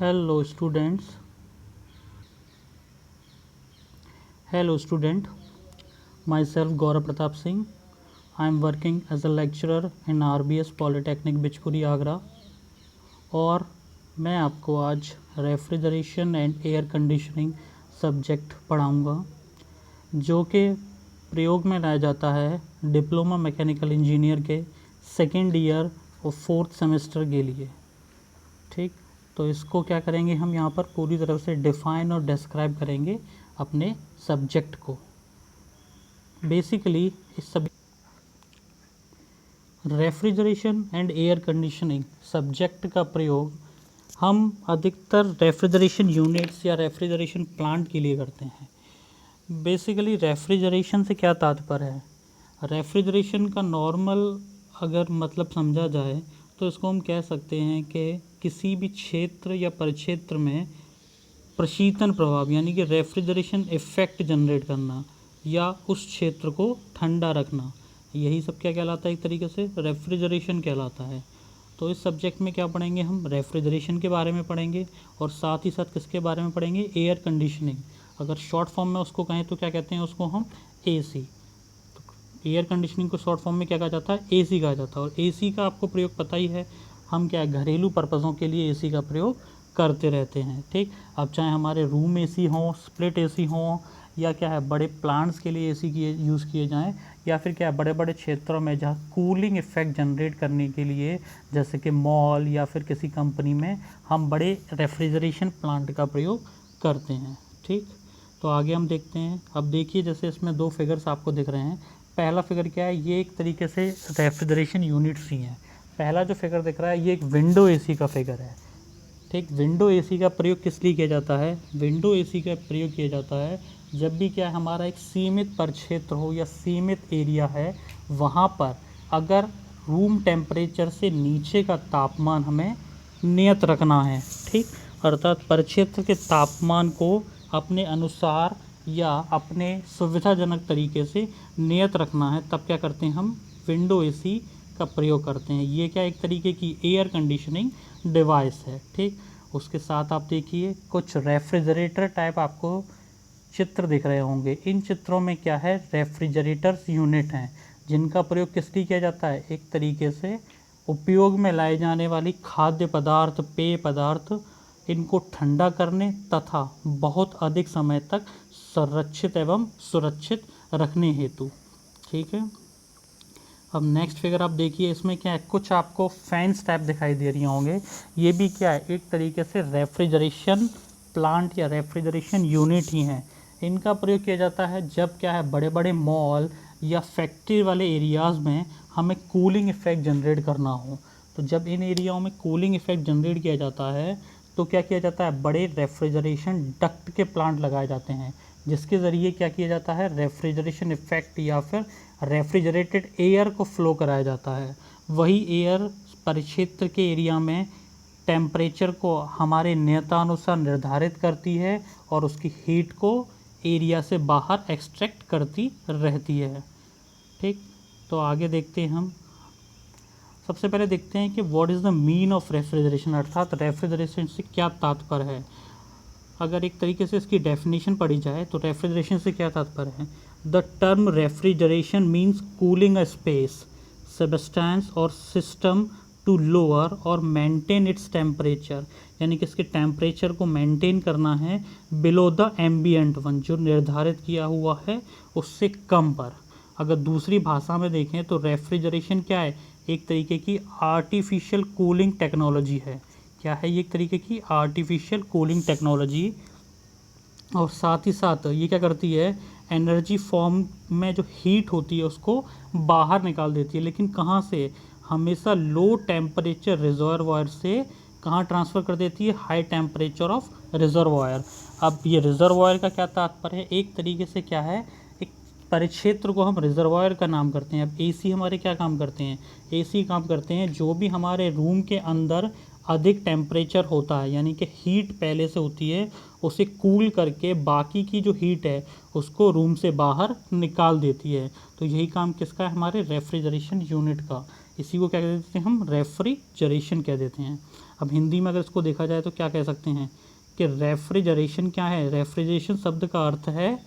Hello students. Hello student. Myself Gaurav Pratap Singh. I am working as a lecturer in RBS Polytechnic बिचकुरी Agra और मैं आपको आज refrigeration and air conditioning subject पढ़ाऊँगा जो कि प्रयोग में लाया जाता है डिप्लोमा मैकेनिकल इंजीनियर के सेकेंड ईयर और फोर्थ सेमेस्टर के लिए। ठीक, तो इसको क्या करेंगे हम यहाँ पर पूरी तरह से डिफ़ाइन और डिस्क्राइब करेंगे अपने सब्जेक्ट को। बेसिकली इस सब refrigeration and air conditioning subject का प्रयोग हम अधिकतर रेफ्रिजरेशन यूनिट्स या रेफ्रिजरेशन प्लांट के लिए करते हैं। बेसिकली रेफ्रिजरेशन से क्या तात्पर्य है? रेफ्रिजरेशन का नॉर्मल अगर मतलब समझा जाए तो इसको हम कह सकते हैं कि किसी भी क्षेत्र या परिक्षेत्र में प्रशीतन प्रभाव यानी कि रेफ्रिजरेशन इफ़ेक्ट जनरेट करना या उस क्षेत्र को ठंडा रखना, यही सब क्या कहलाता है? एक तरीके से रेफ्रिजरेशन कहलाता है। तो इस सब्जेक्ट में क्या पढ़ेंगे हम? रेफ्रिजरेशन के बारे में पढ़ेंगे और साथ ही साथ किसके बारे में पढ़ेंगे? Air conditioning. अगर शॉर्ट फॉर्म में उसको कहें तो क्या कहते हैं उसको हम? एसी। एयर कंडीशनिंग को शॉर्ट फॉर्म में क्या कहा जाता है? एसी कहा जाता है। और एसी का आपको प्रयोग पता ही है, हम क्या घरेलू पर्पज़ों के लिए एसी का प्रयोग करते रहते हैं। ठीक, अब चाहे हमारे रूम एसी हों, स्प्लिट एसी हों, या क्या है बड़े प्लांट्स के लिए एसी यूज़ किए जाएं, या फिर क्या है बड़े बड़े क्षेत्रों में जहाँ कूलिंग इफ़ेक्ट जनरेट करने के लिए जैसे कि मॉल या फिर किसी कंपनी में हम बड़े रेफ्रिजरेशन प्लांट का प्रयोग करते हैं। ठीक, तो आगे हम देखते हैं। अब देखिए जैसे इसमें दो फिगर्स आपको दिख रहे हैं। पहला फिगर क्या है? ये एक तरीके से रेफ्रिजरेशन यूनिट्स ही हैं। पहला जो फिगर दिख रहा है ये एक विंडो एसी का फिगर है। ठीक, विंडो एसी का प्रयोग किस लिए किया जाता है? विंडो एसी का प्रयोग किया जाता है जब भी क्या है हमारा एक सीमित परिक्षेत्र हो या सीमित एरिया है, वहाँ पर अगर रूम टेम्परेचर से नीचे का तापमान हमें नियत रखना है। ठीक, अर्थात परिक्षेत्र के तापमान को अपने अनुसार या अपने सुविधाजनक तरीके से नियत रखना है, तब क्या करते हैं हम? विंडो एसी का प्रयोग करते हैं। ये क्या एक तरीके की एयर कंडीशनिंग डिवाइस है। ठीक, उसके साथ आप देखिए कुछ रेफ्रिजरेटर टाइप आपको चित्र दिख रहे होंगे। इन चित्रों में क्या है? रेफ्रिजरेटर्स यूनिट हैं जिनका प्रयोग किस लिए किया जाता है? एक तरीके से उपयोग में लाए जाने वाली खाद्य पदार्थ, पेय पदार्थ, इनको ठंडा करने तथा बहुत अधिक समय तक संरक्षित एवं सुरक्षित रखने हेतु। ठीक है, अब नेक्स्ट फिगर आप देखिए, इसमें क्या है? कुछ आपको फैंस टाइप दिखाई दे रही होंगे। ये भी क्या है? एक तरीके से रेफ्रिजरेशन प्लांट या रेफ्रिजरेशन यूनिट ही हैं। इनका प्रयोग किया जाता है जब क्या है बड़े बड़े मॉल या फैक्ट्री वाले एरियाज़ में हमें कूलिंग इफ़ेक्ट जनरेट करना हो। तो जब इन एरियाओं में कूलिंग इफ़ेक्ट जनरेट किया जाता है तो क्या किया जाता है? बड़े रेफ्रिजरेशन डक्ट के प्लांट लगाए जाते हैं जिसके ज़रिए क्या किया जाता है? रेफ्रिजरेशन इफ़ेक्ट या फिर रेफ्रिजरेटेड एयर को फ्लो कराया जाता है। वही एयर परिक्षेत्र के एरिया में टेम्परेचर को हमारे नियतानुसार निर्धारित करती है और उसकी हीट को एरिया से बाहर एक्सट्रैक्ट करती रहती है। ठीक, तो आगे देखते हैं हम। सबसे पहले देखते हैं कि what is the mean of refrigeration, अर्थात रेफ्रिजरेशन से क्या तात्पर्य है। अगर एक तरीके से इसकी डेफिनेशन पढ़ी जाए तो रेफ्रिजरेशन से क्या तात्पर्य है? The term refrigeration means cooling a space, substance और सिस्टम टू लोअर और मेंटेन इट्स टेम्परेचर, यानी कि इसके टेम्परेचर को मेंटेन करना है बिलो द एम्बियंट वन, जो निर्धारित किया हुआ है उससे कम पर। अगर दूसरी भाषा में देखें तो रेफ्रिजरेशन क्या है? एक तरीके की आर्टिफिशियल कूलिंग टेक्नोलॉजी है। क्या है ये? एक तरीके की आर्टिफिशियल कूलिंग टेक्नोलॉजी। और साथ ही साथ ये क्या करती है? एनर्जी फॉर्म में जो हीट होती है उसको बाहर निकाल देती है, लेकिन कहाँ से? हमेशा लो टेम्परेचर रिजर्वायर से कहाँ ट्रांसफ़र कर देती है? High temperature of reservoir. अब ये रिजर्वायर का क्या तात्पर्य है? एक तरीके से क्या है, एक परिक्षेत्र को हम रिजर्वायर का नाम करते हैं। अब एसी हमारे क्या काम करते हैं? एसी काम करते हैं जो भी हमारे रूम के अंदर अधिक टेम्परेचर होता है, यानी कि हीट पहले से होती है, उसे कूल करके बाकी की जो हीट है उसको रूम से बाहर निकाल देती है। तो यही काम किसका है? हमारे रेफ्रिजरेशन यूनिट का। इसी को क्या कह देते हैं हम, रेफ्रिजरेशन कह देते हैं। अब हिंदी में अगर इसको देखा जाए तो क्या कह सकते हैं कि रेफ्रिजरेशन क्या है। रेफ्रिजरेशन शब्द का अर्थ है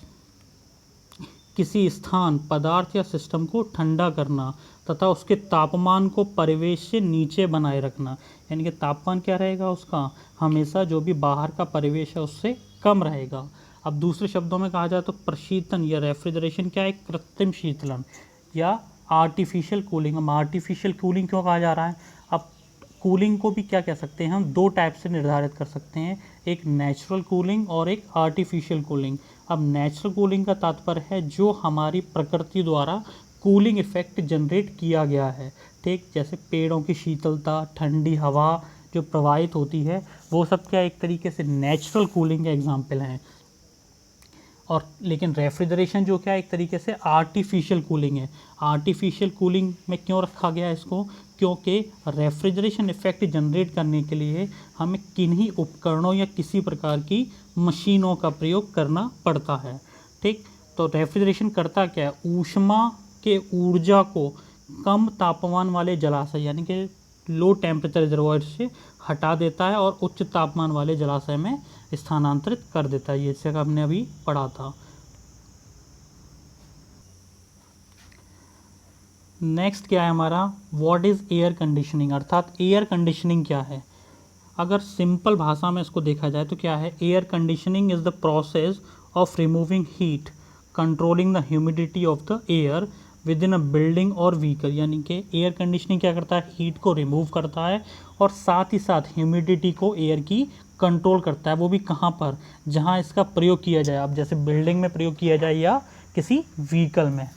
किसी स्थान, पदार्थ या सिस्टम को ठंडा करना तथा उसके तापमान को परिवेश से नीचे बनाए रखना। यानी कि तापमान क्या रहेगा उसका, हमेशा जो भी बाहर का परिवेश है उससे कम रहेगा। अब दूसरे शब्दों में कहा जाए तो प्रशीतन या रेफ्रिजरेशन क्या है, कृत्रिम शीतलन या आर्टिफिशियल कूलिंग। हम आर्टिफिशियल कूलिंग क्यों कहा जा रहा है, अब कूलिंग को भी क्या कह सकते हैं हम, दो टाइप से निर्धारित कर सकते हैं, एक नेचुरल कूलिंग और एक आर्टिफिशियल कूलिंग। अब नेचुरल कूलिंग का तात्पर्य है जो हमारी प्रकृति द्वारा कूलिंग इफेक्ट जनरेट किया गया है, ठीक, जैसे पेड़ों की शीतलता, ठंडी हवा जो प्रवाहित होती है, वो सब क्या एक तरीके से नेचुरल कूलिंग के एग्जाम्पल हैं। और लेकिन रेफ्रिजरेशन जो क्या एक तरीके से आर्टिफिशियल कूलिंग है। आर्टिफिशियल कूलिंग में क्यों रखा गया है इसको, क्योंकि रेफ्रिजरेशन इफेक्ट जनरेट करने के लिए हमें किन्हीं उपकरणों या किसी प्रकार की मशीनों का प्रयोग करना पड़ता है, ठीक। तो रेफ्रिजरेशन करता क्या है, ऊष्मा के ऊर्जा को कम तापमान वाले जलाशय यानी कि लो टेम्परेचर रिजर्वॉयर से हटा देता है और उच्च तापमान वाले जलाशय में स्थानांतरित कर देता है। ये जैसे हमने अभी पढ़ा था। नेक्स्ट क्या है हमारा, व्हाट इज़ एयर कंडीशनिंग, अर्थात एयर कंडीशनिंग क्या है। अगर सिंपल भाषा में इसको देखा जाए तो क्या है, air conditioning is the process of removing heat, controlling the humidity of the air with in a building और व्हीकल। यानी कि एयर कंडीशनिंग क्या करता है, हीट को रिमूव करता है और साथ ही साथ ह्यूमिडिटी को एयर की कंट्रोल करता है। वो भी कहाँ पर, जहाँ इसका प्रयोग किया जाए, अब जैसे बिल्डिंग में प्रयोग किया जाए या किसी व्हीकल में।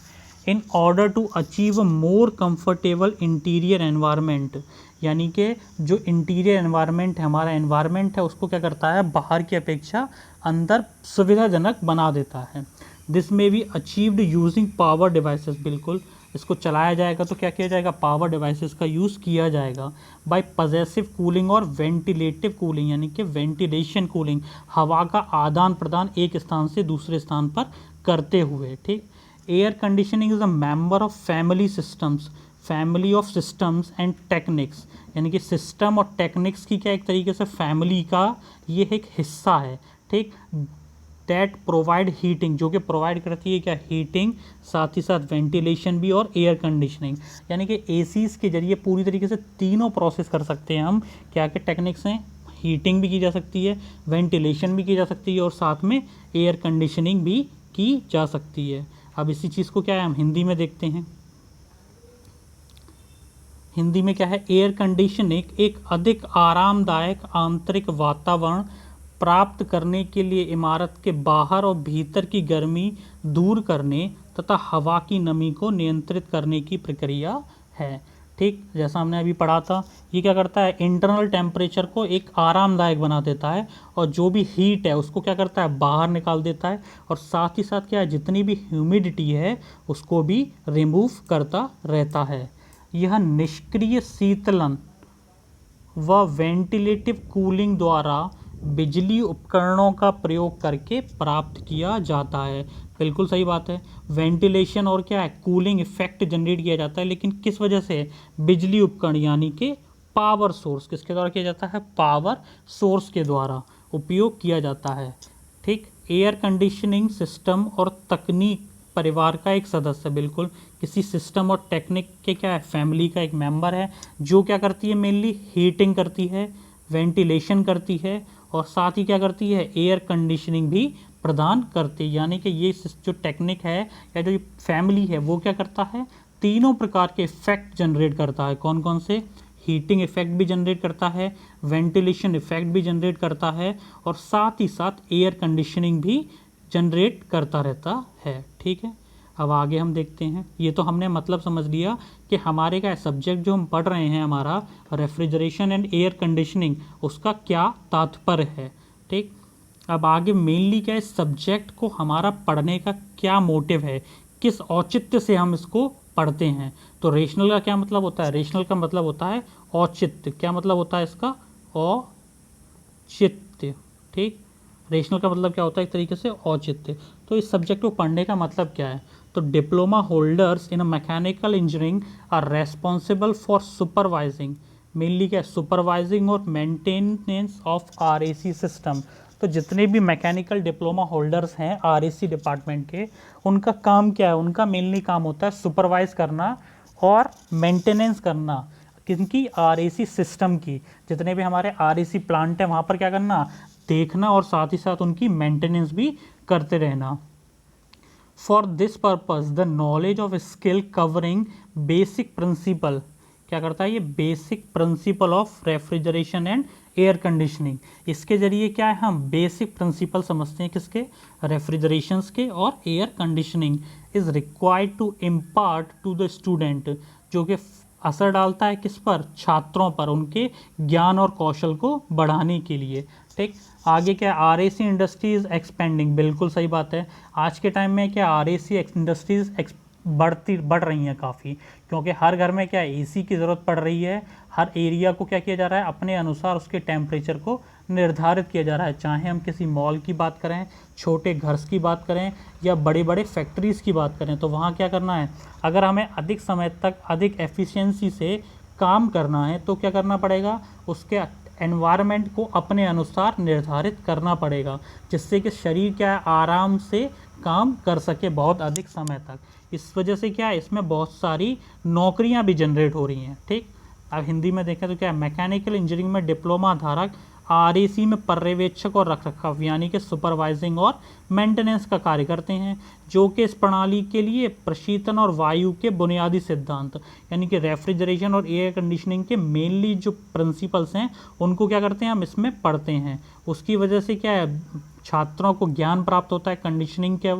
In order to achieve a more comfortable interior environment, यानी कि जो इंटीरियर एनवायरनमेंट है, हमारा एनवायरनमेंट है, उसको क्या करता है, बाहर की अपेक्षा अंदर सुविधाजनक बना देता है। दिस में be achieved using power devices, बिल्कुल इसको चलाया जाएगा तो क्या किया जाएगा, पावर डिवाइसेस का यूज़ किया जाएगा। बाय पजेसिव कूलिंग और वेंटिलेटिव कूलिंग, यानी कि वेंटिलेशन कूलिंग, हवा का आदान प्रदान एक स्थान से दूसरे स्थान पर करते हुए, ठीक। Air conditioning is a member of family systems, family of systems and techniques, यानी कि सिस्टम और टेक्निक्स की क्या एक तरीके से फैमिली का ये एक हिस्सा है, ठीक। दैट प्रोवाइड हीटिंग, जो कि प्रोवाइड करती है क्या, हीटिंग, साथ ही साथ वेंटिलेशन भी और एयर कंडीशनिंग। यानी कि एसीज के जरिए पूरी तरीके से तीनों प्रोसेस कर सकते हैं हम, क्या क्या टेक्निक्स हैं, हीटिंग भी की जा सकती है, वेंटिलेशन भी की जा सकती है और साथ में एयर कंडीशनिंग भी की जा सकती है। अब इसी चीज़ को क्या है हम हिंदी में देखते हैं। हिंदी में क्या है, एयर कंडीशनिंग एक अधिक आरामदायक आंतरिक वातावरण प्राप्त करने के लिए इमारत के बाहर और भीतर की गर्मी दूर करने तथा हवा की नमी को नियंत्रित करने की प्रक्रिया है, ठीक। जैसा हमने अभी पढ़ा था, ये क्या करता है, इंटरनल टेम्परेचर को एक आरामदायक बना देता है और जो भी हीट है उसको क्या करता है, बाहर निकाल देता है और साथ ही साथ क्या है, जितनी भी ह्यूमिडिटी है उसको भी रिमूव करता रहता है। यह निष्क्रिय शीतलन व वेंटिलेटिव कूलिंग द्वारा बिजली उपकरणों का प्रयोग करके प्राप्त किया जाता है। बिल्कुल सही बात है, वेंटिलेशन और क्या है, कूलिंग इफेक्ट जनरेट किया जाता है, लेकिन किस वजह से, बिजली उपकरण यानी कि पावर सोर्स, किसके द्वारा किया जाता है, पावर सोर्स के द्वारा उपयोग किया जाता है, ठीक। एयर कंडीशनिंग सिस्टम और तकनीक परिवार का एक सदस्य, बिल्कुल किसी सिस्टम और टेक्निक के क्या है, फैमिली का एक मेंबर है, जो क्या करती है, मेनली हीटिंग करती है, वेंटिलेशन करती है और साथ ही क्या करती है, एयर कंडीशनिंग भी प्रदान करती है। यानी कि ये जो टेक्निक है या जो फैमिली है वो क्या करता है, तीनों प्रकार के इफेक्ट जनरेट करता है। कौन कौन से, हीटिंग इफेक्ट भी जनरेट करता है, वेंटिलेशन इफेक्ट भी जनरेट करता है और साथ ही साथ एयर कंडीशनिंग भी जनरेट करता रहता है, ठीक है। अब आगे हम देखते हैं, ये तो हमने मतलब समझ लिया कि हमारे का सब्जेक्ट जो हम पढ़ रहे हैं, हमारा रेफ्रिजरेशन एंड एयर कंडीशनिंग, उसका क्या तात्पर्य है, ठीक। अब आगे मेनली क्या है, सब्जेक्ट को हमारा पढ़ने का क्या मोटिव है, किस औचित्य से हम इसको पढ़ते हैं। तो रेशनल का क्या मतलब होता है, रेशनल का मतलब होता है औचित्य। क्या मतलब होता है इसका, औचित्य, ठीक। रेशनल का मतलब क्या होता है, एक तरीके से औचित्य। तो इस सब्जेक्ट को पढ़ने का मतलब क्या है, तो diploma holders in mechanical engineering are responsible for supervising, mainly क्या है, सुपरवाइजिंग और मेंटेनेंस ऑफ आरएसी सिस्टम। तो जितने भी मैकेनिकल डिप्लोमा होल्डर्स हैं आरएसी डिपार्टमेंट के, उनका काम क्या है, उनका मेनली काम होता है सुपरवाइज करना और मेंटेनेंस करना किनकी, आरएसी सिस्टम की। जितने भी हमारे आरएसी प्लांट है वहाँ पर क्या करना, देखना और साथ ही साथ उनकी मेंटेनेंस भी करते रहना। For this purpose the knowledge of skill covering basic principle, क्या करता है ये, basic principle of refrigeration and air conditioning. इसके जरिए क्या है, हम बेसिक प्रिंसिपल समझते हैं किसके, रेफ्रिजरेशंस के और air conditioning is required to impart to the student, जो कि असर डालता है किस पर, छात्रों पर, उनके ज्ञान और कौशल को बढ़ाने के लिए। ठीक, आगे क्या, आरएसी इंडस्ट्रीज एक्सपेंडिंग, बिल्कुल सही बात है। आज के टाइम में क्या आरएसी इंडस्ट्रीज बढ़ रही हैं काफ़ी, क्योंकि हर घर में क्या एसी की ज़रूरत पड़ रही है। हर एरिया को क्या किया जा रहा है, अपने अनुसार उसके टेम्परेचर को निर्धारित किया जा रहा है। चाहे हम किसी मॉल की बात करें, छोटे घर की बात करें या बड़े बड़े फैक्ट्रीज़ की बात करें, तो वहाँ क्या करना है, अगर हमें अधिक समय तक अधिक एफिशिएंसी से काम करना है तो क्या करना पड़ेगा, उसके एनवायरनमेंट को अपने अनुसार निर्धारित करना पड़ेगा, जिससे कि शरीर क्या है, आराम से काम कर सके बहुत अधिक समय तक। इस वजह से क्या है, इसमें बहुत सारी नौकरियां भी जनरेट हो रही हैं। ठीक, अब हिंदी में देखें तो क्या है, मैकेनिकल इंजीनियरिंग में डिप्लोमा धारक आरएसी में पर्यवेक्षक और रखरखाव यानी कि सुपरवाइजिंग और मेंटेनेंस का कार्य करते हैं, जो कि इस प्रणाली के लिए प्रशीतन और वायु के बुनियादी सिद्धांत यानी कि रेफ्रिजरेशन और एयर कंडीशनिंग के मेनली जो प्रिंसिपल्स हैं उनको क्या करते हैं, हम इसमें पढ़ते हैं। उसकी वजह से क्या है, छात्रों को ज्ञान प्राप्त होता है, कंडीशनिंग के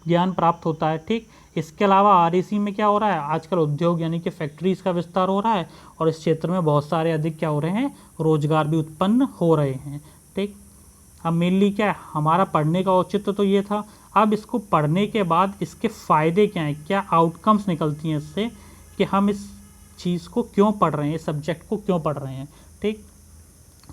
ज्ञान प्राप्त होता है। ठीक, इसके अलावा आरएसी में क्या हो रहा है, आजकल उद्योग यानी कि फैक्ट्रीज़ का विस्तार हो रहा है और इस क्षेत्र में बहुत सारे अधिक क्या हो रहे हैं, रोजगार भी उत्पन्न हो रहे हैं। ठीक, अब मेनली क्या है, हमारा पढ़ने का औचित्य तो ये था। अब इसको पढ़ने के बाद इसके फ़ायदे क्या हैं, क्या आउटकम्स निकलती हैं इससे, कि हम इस चीज़ को क्यों पढ़ रहे हैं, इस सब्जेक्ट को क्यों पढ़ रहे हैं। ठीक,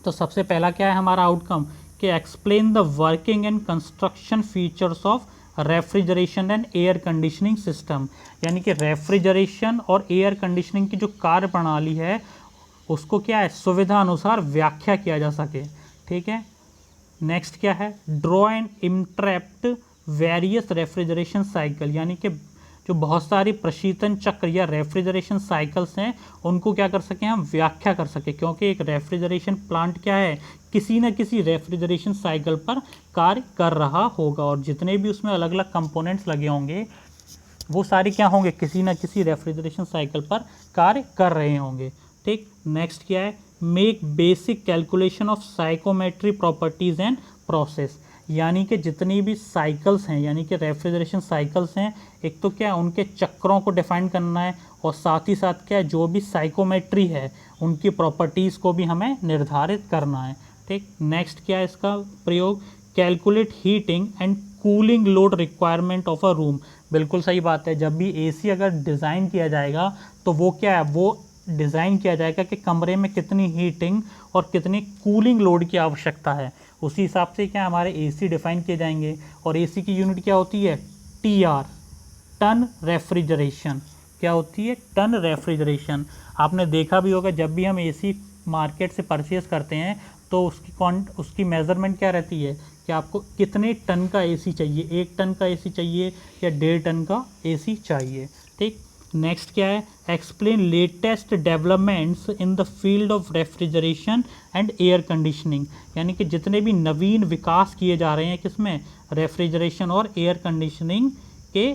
तो सबसे पहला क्या है हमारा आउटकम, कि explain the working and construction features of refrigeration and air conditioning system, यानी कि रेफ्रिजरेशन और एयर कंडीशनिंग की जो कार्य प्रणाली है उसको क्या है, सुविधा अनुसार व्याख्या किया जा सके। ठीक है, नेक्स्ट क्या है, draw and interrupt various refrigeration cycle, यानी कि जो बहुत सारी प्रशीतन चक्र या रेफ्रिजरेशन साइकिल्स हैं उनको क्या कर सकें, हम व्याख्या कर सकें, क्योंकि एक रेफ्रिजरेशन प्लांट क्या है, किसी न किसी रेफ्रिजरेशन साइकिल पर कार्य कर रहा होगा और जितने भी उसमें अलग अलग कंपोनेंट्स लगे होंगे वो सारे क्या होंगे, किसी न किसी रेफ्रिजरेशन साइकिल पर कार्य कर रहे होंगे। ठीक, नेक्स्ट क्या है, make basic calculation of psychometry properties and process, यानी कि जितनी भी साइकिल्स हैं यानी कि रेफ्रिजरेशन साइकिल्स हैं, एक तो क्या है उनके चक्रों को डिफाइन करना है और साथ ही साथ क्या है जो भी साइकोमेट्री है उनकी प्रॉपर्टीज़ को भी हमें निर्धारित करना है। ठीक, नेक्स्ट क्या है इसका प्रयोग, calculate heating and cooling load requirement of a room, बिल्कुल सही बात है। जब भी एसी अगर डिज़ाइन किया जाएगा तो वो क्या है, वो डिज़ाइन किया जाएगा कि कमरे में कितनी हीटिंग और कितनी कूलिंग लोड की आवश्यकता है, उसी हिसाब से क्या हमारे एसी डिफाइन किए जाएंगे। और एसी की यूनिट क्या होती है, टीआर, टन रेफ्रिजरेशन, क्या होती है, टन रेफ्रिजरेशन। आपने देखा भी होगा जब भी हम एसी मार्केट से परचेज़ करते हैं तो उसकी मेज़रमेंट क्या रहती है कि आपको कितने टन का एसी चाहिए, 1 टन का एसी चाहिए या 1.5 टन का एसी चाहिए। ठीक, नेक्स्ट क्या है, explain latest developments in the field of refrigeration and air conditioning, यानी कि जितने भी नवीन विकास किए जा रहे हैं किसमें, रेफ्रिजरेशन और एयर कंडीशनिंग के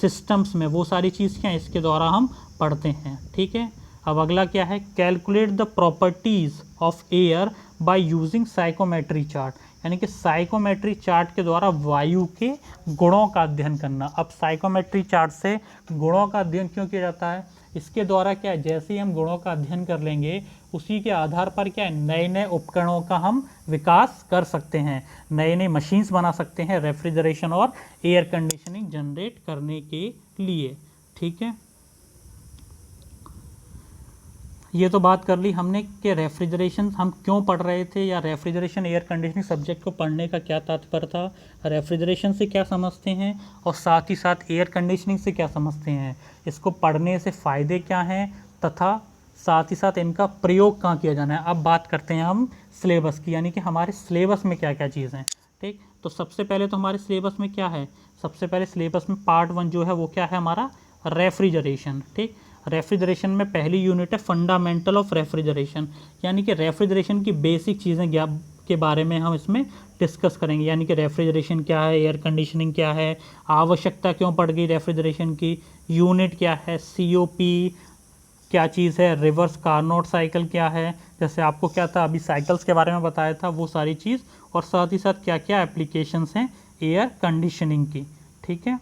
सिस्टम्स में, वो सारी चीज़ क्या है इसके द्वारा हम पढ़ते हैं। ठीक है, अब अगला क्या है, calculate the properties of air by using psychometry chart, यानी कि साइकोमेट्री चार्ट के द्वारा वायु के गुणों का अध्ययन करना। अब साइकोमेट्री चार्ट से गुणों का अध्ययन क्यों किया जाता है, इसके द्वारा क्या है, जैसे ही हम गुणों का अध्ययन कर लेंगे उसी के आधार पर क्या है, नए नए उपकरणों का हम विकास कर सकते हैं, नए नए मशीन्स बना सकते हैं रेफ्रिजरेशन और एयर कंडीशनिंग जनरेट करने के लिए। ठीक है, ये तो बात कर ली हमने कि रेफ्रिजरेशन हम क्यों पढ़ रहे थे, या रेफ्रिजरेशन एयर कंडीशनिंग सब्जेक्ट को पढ़ने का क्या तात्पर्य था, रेफ्रिजरेशन से क्या समझते हैं और साथ ही साथ एयर कंडीशनिंग से क्या समझते हैं, इसको पढ़ने से फ़ायदे क्या हैं तथा साथ ही साथ इनका प्रयोग कहाँ किया जाना है। अब बात करते हैं हम सिलेबस की, यानी कि हमारे सिलेबस में क्या क्या चीज़ हैं। ठीक, तो सबसे पहले तो हमारे सिलेबस में क्या है, सबसे पहले सिलेबस में पार्ट 1 जो है वो क्या है हमारा, रेफ्रिजरेशन। ठीक, रेफ्रिजरेशन में पहली यूनिट है फंडामेंटल ऑफ रेफ्रिजरेशन, यानी कि रेफ्रिजरेशन की बेसिक चीज़ें के बारे में हम इसमें डिस्कस करेंगे, यानी कि रेफ्रिजरेशन क्या है, एयर कंडीशनिंग क्या है, आवश्यकता क्यों पड़ गई रेफ्रिजरेशन की, यूनिट क्या है, COP क्या चीज़ है, रिवर्स कार्नोट साइकिल क्या है, जैसे आपको क्या था अभी साइकिल्स के बारे में बताया था वो सारी चीज़, और साथ ही साथ क्या क्या एप्लीकेशंस हैं एयर कंडीशनिंग की। ठीक है,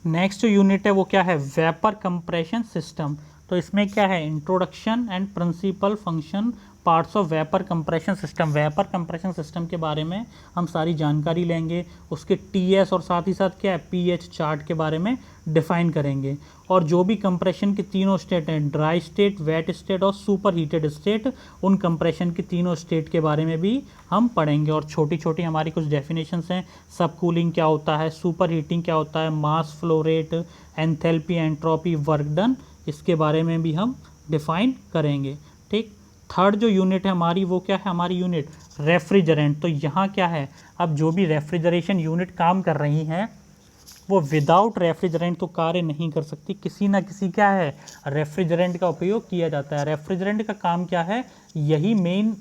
नेक्स्ट जो यूनिट है वो क्या है, वेपर कंप्रेशन सिस्टम। तो इसमें क्या है, introduction and principle function parts of vapour compression system. Vapour compression system के बारे में हम सारी जानकारी लेंगे, उसके TS और साथ ही साथ क्या है PH चार्ट के बारे में डिफाइन करेंगे, और जो भी कंप्रेशन के तीनों स्टेट हैं, ड्राई स्टेट, वेट स्टेट और सुपर हीटेड स्टेट, उन कंप्रेशन की तीनों स्टेट के बारे में भी हम पढ़ेंगे। और छोटी छोटी हमारी कुछ डेफिनेशंस हैं, सब कूलिंग क्या होता है, सुपर हीटिंग क्या होता है, mass flow rate, enthalpy, entropy, work done, इसके बारे में भी हम डिफाइन करेंगे। ठीक, थर्ड जो यूनिट है हमारी वो क्या है, हमारी यूनिट रेफ्रिजरेंट। तो यहाँ क्या है, अब जो भी रेफ्रिजरेशन यूनिट काम कर रही हैं वो विदाउट रेफ्रिजरेंट तो कार्य नहीं कर सकती, किसी ना किसी क्या है रेफ्रिजरेंट का उपयोग किया जाता है। रेफ्रिजरेंट का काम क्या है, यही मेन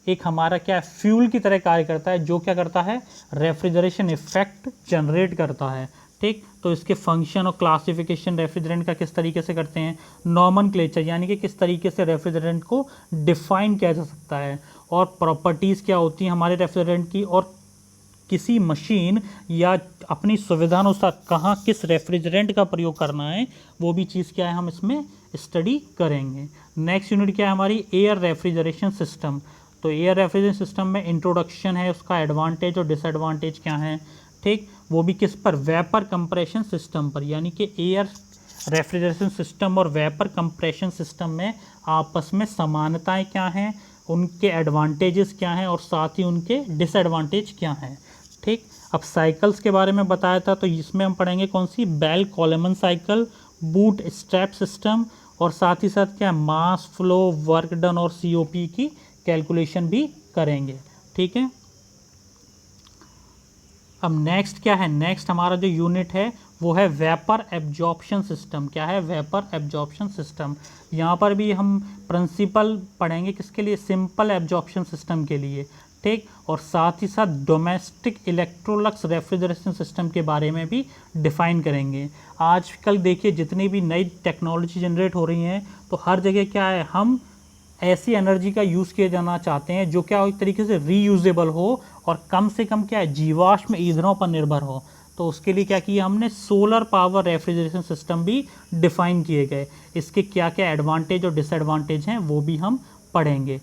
एक हमारा क्या है फ्यूल की तरह कार्य करता है, जो क्या करता है रेफ्रिजरेशन इफेक्ट जनरेट करता है। ठीक, तो इसके फंक्शन और क्लासिफिकेशन रेफ्रिजरेंट का किस तरीके से करते हैं, नॉमनक्लेचर यानी कि किस तरीके से रेफ्रिजरेंट को डिफाइन किया जा सकता है, और प्रॉपर्टीज़ क्या होती हैं हमारे रेफ्रिजरेंट की, और किसी मशीन या अपनी सुविधानुसार कहाँ किस रेफ्रिजरेंट का प्रयोग करना है, वो भी चीज़ क्या है हम इसमें स्टडी करेंगे। नेक्स्ट यूनिट क्या है हमारी, एयर रेफ्रिजरेशन सिस्टम। तो एयर रेफ्रिजरेशन सिस्टम में इंट्रोडक्शन है, उसका एडवांटेज और डिसएडवांटेज क्या है। ठीक, वो भी किस पर, वेपर कंप्रेशन सिस्टम पर, यानी कि एयर रेफ्रिजरेशन सिस्टम और वेपर कंप्रेशन सिस्टम में आपस में समानताएं क्या हैं, उनके एडवांटेजेस क्या हैं और साथ ही उनके डिसएडवांटेज क्या हैं। ठीक, अब साइकिल्स के बारे में बताया था, तो इसमें हम पढ़ेंगे कौन सी, Bell Coleman cycle, bootstrap system, और साथ ही साथ क्या मास फ्लो, वर्क डन और COP की कैलकुलेशन भी करेंगे। ठीक है, अब नेक्स्ट क्या है, नेक्स्ट हमारा जो यूनिट है वो है वेपर एब्जॉर्प्शन सिस्टम। क्या है, वेपर एब्जॉर्प्शन सिस्टम। यहाँ पर भी हम प्रिंसिपल पढ़ेंगे किसके लिए, सिंपल एब्जॉर्प्शन सिस्टम के लिए। ठीक, और साथ ही साथ डोमेस्टिक इलेक्ट्रोलक्स रेफ्रिजरेशन सिस्टम के बारे में भी डिफाइन करेंगे। आजकल देखिए जितनी भी नई टेक्नोलॉजी जनरेट हो रही हैं, तो हर जगह क्या है, हम ऐसी एनर्जी का यूज़ किया जाना चाहते हैं जो क्या एक तरीके से रीयूजेबल हो और कम से कम क्या है जीवाश्म ईंधनों पर निर्भर हो। तो उसके लिए क्या किया हमने, सोलर पावर रेफ्रिजरेशन सिस्टम भी डिफाइन किए गए। इसके क्या क्या एडवांटेज और डिसएडवांटेज हैं वो भी हम पढ़ेंगे।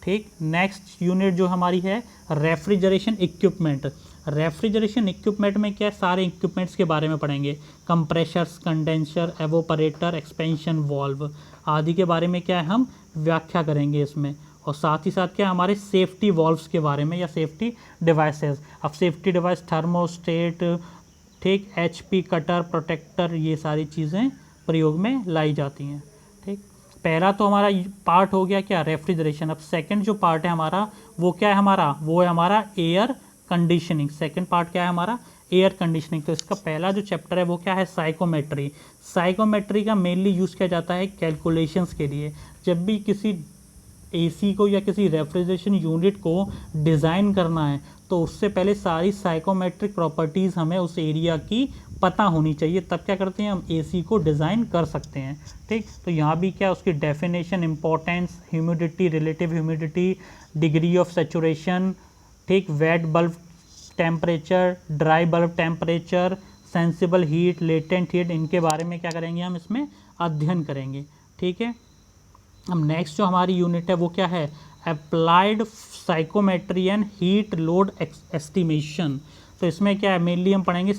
ठीक, नेक्स्ट यूनिट जो हमारी है रेफ्रिजरेशन इक्विपमेंट। रेफ्रिजरेशन इक्विपमेंट में क्या है, सारे इक्विपमेंट्स के बारे में पढ़ेंगे, compressors, condenser, evaporator, expansion valve आदि के बारे में क्या है हम व्याख्या करेंगे इसमें, और साथ ही साथ क्या हमारे सेफ्टी वाल्व्स के बारे में या सेफ्टी डिवाइसेस। अब सेफ्टी डिवाइस थर्मोस्टेट, ठीक, HP कटर, प्रोटेक्टर, ये सारी चीज़ें प्रयोग में लाई जाती हैं। ठीक, पहला तो हमारा पार्ट हो गया क्या, रेफ्रिजरेशन। अब सेकंड जो पार्ट है हमारा वो क्या है हमारा, वो है हमारा एयर कंडीशनिंग। सेकंड पार्ट क्या है हमारा, एयर कंडीशनिंग। तो इसका पहला जो चैप्टर है वो क्या है, साइकोमेट्री। साइकोमेट्री का मेनली यूज़ किया जाता है कैलकुलेशंस के लिए। जब भी किसी AC को या किसी रेफ्रिजरेशन यूनिट को डिज़ाइन करना है तो उससे पहले सारी साइकोमेट्रिक प्रॉपर्टीज़ हमें उस एरिया की पता होनी चाहिए, तब क्या करते हैं हम AC को डिज़ाइन कर सकते हैं। ठीक, तो यहाँ भी क्या उसकी definition, importance, humidity, relative humidity, degree of saturation, ठीक, wet bulb temperature, dry bulb temperature, sensible heat, latent heat, इनके बारे में क्या करेंगे हम इसमें अध्ययन करेंगे। ठीक है, अब नेक्स्ट जो हमारी यूनिट है वो क्या है, applied psychometry and heat load estimation. तो इसमें क्या है, मेनली हम पढ़ेंगे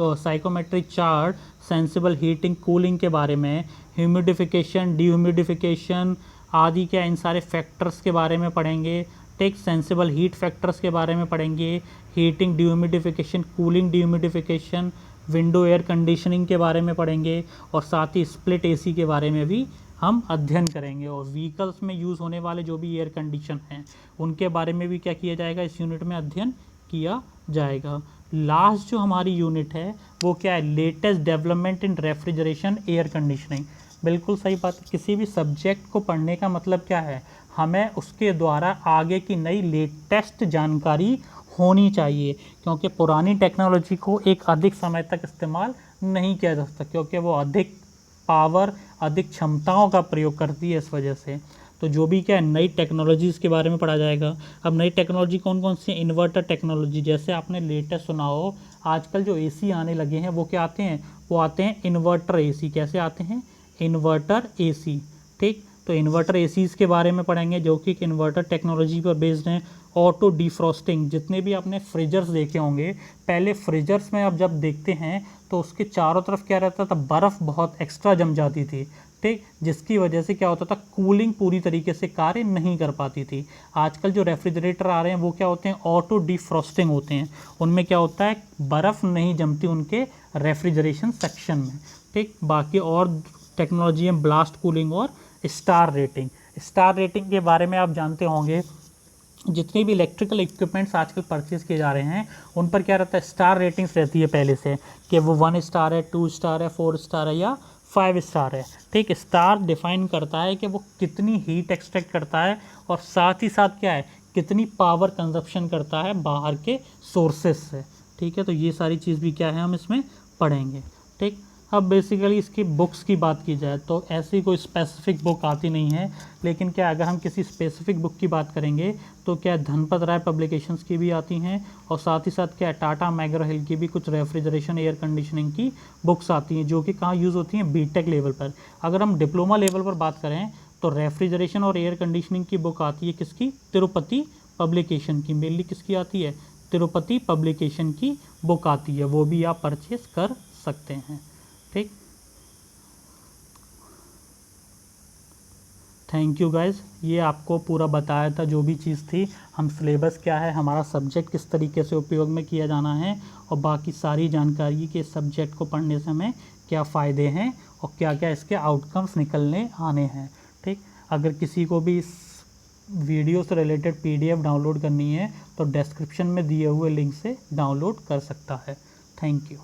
psychometric chart sensible heating cooling के बारे में, ह्यूमिडिफिकेशन डीह्यूमिडिफिकेशन आदि क्या इन सारे फैक्टर्स के बारे में पढ़ेंगे। ठीक, सेंसिबल हीट फैक्टर्स के बारे में पढ़ेंगे, heating dehumidification cooling dehumidification, window air conditioning के बारे में पढ़ेंगे और साथ ही स्प्लिट एसी के बारे में भी हम अध्ययन करेंगे। और व्हीकल्स में यूज़ होने वाले जो भी एयर कंडीशन हैं उनके बारे में भी क्या किया जाएगा, इस यूनिट में अध्ययन किया जाएगा। लास्ट जो हमारी यूनिट है वो क्या है, latest development in refrigeration air conditioning. बिल्कुल सही बात। किसी भी सब्जेक्ट को पढ़ने का मतलब क्या है, हमें उसके द्वारा आगे की नई लेटेस्ट जानकारी होनी चाहिए, क्योंकि पुरानी टेक्नोलॉजी को एक अधिक समय तक इस्तेमाल नहीं किया जा सकता, क्योंकि वो अधिक पावर अधिक क्षमताओं का प्रयोग करती है। इस वजह से तो जो भी क्या है नई टेक्नोलॉजीज़ के बारे में पढ़ा जाएगा। अब नई टेक्नोलॉजी कौन कौन सी, इन्वर्टर टेक्नोलॉजी, जैसे आपने लेटेस्ट सुना हो आजकल जो एसी आने लगे हैं वो क्या आते हैं, वो आते हैं इन्वर्टर एसी। कैसे आते हैं, इन्वर्टर एसी। ठीक, तो इन्वर्टर एसीज़ के बारे में पढ़ेंगे जो कि इन्वर्टर टेक्नोलॉजी पर बेस्ड हैं। ऑटो डिफ्रॉस्टिंग, जितने भी आपने फ्रीजर्स देखे होंगे, पहले फ्रीजर्स में आप जब देखते हैं तो उसके चारों तरफ क्या रहता था, बर्फ़ बहुत एक्स्ट्रा जम जाती थी। ठीक, जिसकी वजह से क्या होता था, कूलिंग पूरी तरीके से कार्य नहीं कर पाती थी। आजकल जो रेफ्रिजरेटर आ रहे हैं वो क्या होते हैं, ऑटो डिफ्रॉस्टिंग होते हैं। उनमें क्या होता है, बर्फ़ नहीं जमती उनके रेफ्रिजरेशन सेक्शन में। ठीक, बाकी और टेक्नोलॉजी है ब्लास्ट कूलिंग और स्टार रेटिंग। स्टार रेटिंग के बारे में आप जानते होंगे, जितने भी इलेक्ट्रिकल इक्विपमेंट्स आजकल परचेज़ किए जा रहे हैं उन पर क्या रहता है, स्टार रेटिंग्स रहती है पहले से, कि वो 1 स्टार है, 2 स्टार है, 4 स्टार है या 5 स्टार है। ठीक, स्टार डिफाइन करता है कि वो कितनी हीट एक्सट्रैक्ट करता है और साथ ही साथ क्या है, कितनी पावर कंजप्शन करता है बाहर के सोर्सेज से। ठीक है, तो ये सारी चीज़ भी क्या है हम इसमें पढ़ेंगे। ठीक, अब बेसिकली इसकी बुक्स की बात की जाए तो ऐसी कोई स्पेसिफिक बुक आती नहीं है, लेकिन क्या अगर हम किसी स्पेसिफिक बुक की बात करेंगे तो क्या धनपत राय पब्लिकेशंस की भी आती हैं और साथ ही साथ क्या टाटा मैग्रा-हिल की भी कुछ रेफ्रिजरेशन एयर कंडीशनिंग की बुक्स आती हैं, जो कि कहाँ यूज़ होती हैं, बीटेक लेवल पर। अगर हम डिप्लोमा लेवल पर बात करें तो रेफ्रिजरेशन और एयर कंडीशनिंग की बुक आती है किसकी, तिरुपति पब्लिकेशन की। मेनली किसकी आती है, तिरुपति पब्लिकेशन की बुक आती है, वो भी आप परचेज कर सकते हैं। ठीक, थैंक यू गाइज। ये आपको पूरा बताया था जो भी चीज़ थी, हम सिलेबस क्या है, हमारा सब्जेक्ट किस तरीके से उपयोग में किया जाना है और बाकी सारी जानकारी के सब्जेक्ट को पढ़ने से हमें क्या फ़ायदे हैं और क्या क्या इसके आउटकम्स निकलने आने हैं। ठीक, अगर किसी को भी इस वीडियो से रिलेटेड PDF डाउनलोड करनी है तो डिस्क्रिप्शन में दिए हुए लिंक से डाउनलोड कर सकता है। Thank you.